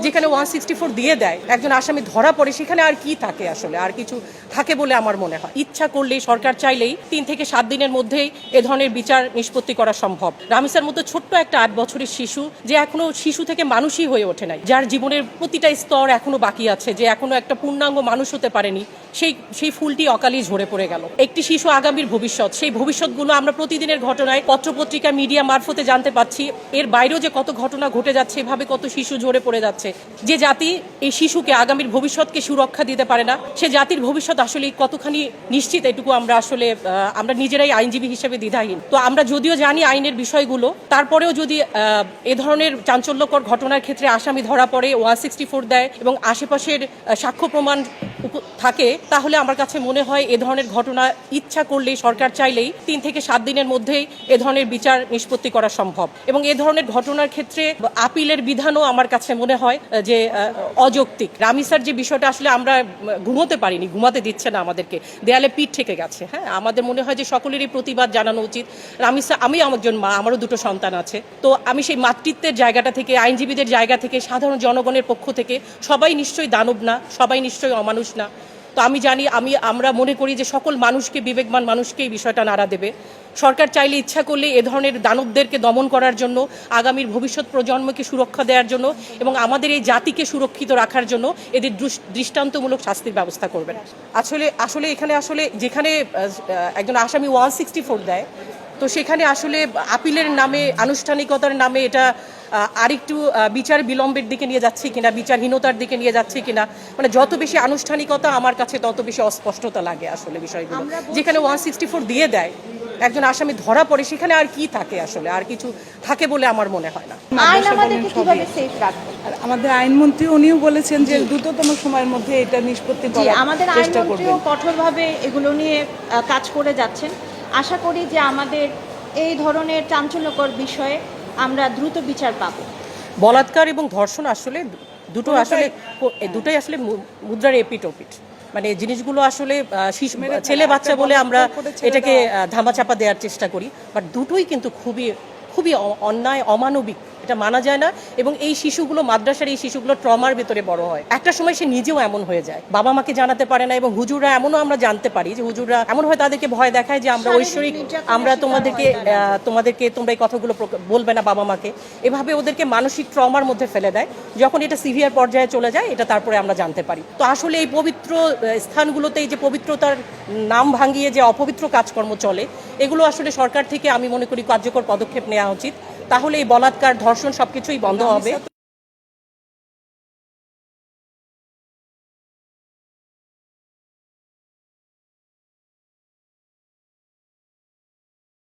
যেখানে 164 দিয়ে দেয়, একজন আসামি ধরা পড়ে, সেখানে আর কি থাকে আসলে, আর কিছু থাকে বলে আমার মনে হয়। ইচ্ছা করলেই, সরকার চাইলেই 3 থেকে 7 দিনের মধ্যেই এ ধরনের বিচার নিষ্পত্তি করা সম্ভব। রামিসার মতো ছোট্ট একটা 8 বছরের শিশু, যে এখনো শিশু থেকে মানুষই হয়ে ওঠে নাই, যার জীবনের প্রতিটা স্তর এখনো বাকি আছে, যে এখনো একটা পূর্ণাঙ্গ মানুষ হতে পারেনি, সেই ফুলটি অকালেই ঝরে পড়ে গেল। একটি শিশু আগামীর ভবিষ্যৎ, সেই ভবিষ্যৎগুলো আমরা প্রতিদিনের ঘটনায় পত্রপত্রিকা, মিডিয়া মারফতে জানতে পাচ্ছি। এর বাইরেও যে কত ঘটনা ঘটে যাচ্ছে, এভাবে কত শিশু ঝরে পড়ে যাচ্ছে। যে জাতি এই শিশুকে, আগামীর ভবিষ্যৎকে সুরক্ষা দিতে পারে না, সে জাতির ভবিষ্যৎ আসলে কতখানি নিশ্চিত, এটুকু আমরা নিজেরাই আইনজীবী হিসেবে দ্বিধাহীন। তো আমরা যদিও জানি আইনের বিষয়গুলো, তারপরেও যদি এ ধরনের চাঞ্চল্যকর ঘটনার ক্ষেত্রে আসামি ধরা পড়ে, 164 দেয় এবং আশেপাশের সাক্ষ্য প্রমাণ থাকে, তাহলে আমার কাছে মনে হয় এ ধরনের ঘটনা ইচ্ছা করলেই, সরকার চাইলেই 3 থেকে 7 দিনের মধ্যেই এ ধরনের বিচার নিষ্পত্তি করা সম্ভব। এবং এ ধরনের ঘটনার ক্ষেত্রে আপিলের বিধানও আমার কাছে মনে হয় যে অযৌক্তিক। রামিসার যে বিষয়টা, আসলে আমরা ঘুমোতে পারিনি, ঘুমাতে দিচ্ছে না আমাদেরকে, দেয়ালে পিঠ ঠেকে গেছে। হ্যাঁ, আমাদের মনে হয় যে সকলেরই প্রতিবাদ জানানো উচিত। রামিসা, আমি একজন মা, আমারও 2টো সন্তান আছে। তো আমি সেই মাতৃত্বের জায়গাটা থেকে, আইনজীবীদের জায়গা থেকে, সাধারণ জনগণের পক্ষ থেকে, সবাই নিশ্চয়ই দানব না, সবাই নিশ্চয়ই অমানুষ না। তো আমি জানি, আমরা মনে করি যে সকল মানুষকে, বিবেকবান মানুষকে এই বিষয়টা নাড়া দেবে। সরকার চাইলে, ইচ্ছা করলে এ ধরনের দানবদেরকে দমন করার জন্য, আগামীর ভবিষ্যৎ প্রজন্মকে সুরক্ষা দেওয়ার জন্য এবং আমাদের এই জাতিকে সুরক্ষিত রাখার জন্য এদের দৃষ্টান্তমূলক শাস্তির ব্যবস্থা করবেন। আসলে এখানে যেখানে একজন আসামি 164 দেয়, তো সেখানে আসলে আপিলের নামে, আনুষ্ঠানিকতার নামে এটা আরেকটু বিচার বিলম্বের দিকে নিয়ে যাচ্ছে কিনা, বিচারহীনতার দিকে নিয়ে যাচ্ছে কিনা, মানে যত বেশি আনুষ্ঠানিকতা আমার কাছে তত বেশি অস্পষ্টতা লাগে আসলে বিষয়গুলো। যেখানে 164 দিয়ে দেয়, একজন আসামি ধরা পড়ে, সেখানে আর কি থাকে আসলে, আর কিছু থাকে বলে আমার মনে হয় না। আমাদের আইনমন্ত্রী উনিও বলেছেন যে দ্রুততম সময়ের মধ্যে এটা নিষ্পত্তি করার আমাদের আইনমন্ত্রীও কঠোরভাবে এগুলো নিয়ে কাজ করে যাচ্ছেন। আশা করি যে আমাদের এই ধরনের চাঞ্চল্যকর বিষয়ে আমরা দ্রুত বিচার পাব। বলাৎকার এবং ধর্ষণ আসলে দুটোই আসলে মুদ্রার এপিট ওপিট। মানে জিনিসগুলো আসলে ছেলে বাচ্চা বলে আমরা এটাকে ধামাচাপা দেওয়ার চেষ্টা করি, বাট দুটোই কিন্তু খুবই খুবই অন্যায়, অমানবিক, এটা মানা যায় না। এবং এই শিশুগুলো, মাদ্রাসার এই শিশুগুলো ট্রমার ভেতরে বড় হয়। একটা সময় সে নিজেও এমন হয়ে যায়, বাবা মাকে জানাতে পারে না। এবং হুজুররা এমনও আমরা জানতে পারি যে হুজুররা এমন হয়, তাদেরকে ভয় দেখায় যে আমরা ঐশ্বরিক, আমরা তোমাদেরকে তোমরা এই কথাগুলো বলবে না বাবা মাকে, এভাবে ওদেরকে মানসিক ট্রমার মধ্যে ফেলে দেয়। যখন এটা সিভিয়ার পর্যায়ে চলে যায়, এটা তারপরে আমরা জানতে পারি। তো আসলে এই পবিত্র স্থানগুলোতে এই যে পবিত্রতার নাম ভাঙিয়ে যে অপবিত্র কাজকর্ম চলে, এগুলো আসলে সরকার থেকে আমি মনে করি কার্যকর পদক্ষেপ নেওয়া উচিত। তাহলে এই বলাৎকার, ধর্ষণ সবকিছুই বন্ধ হবে।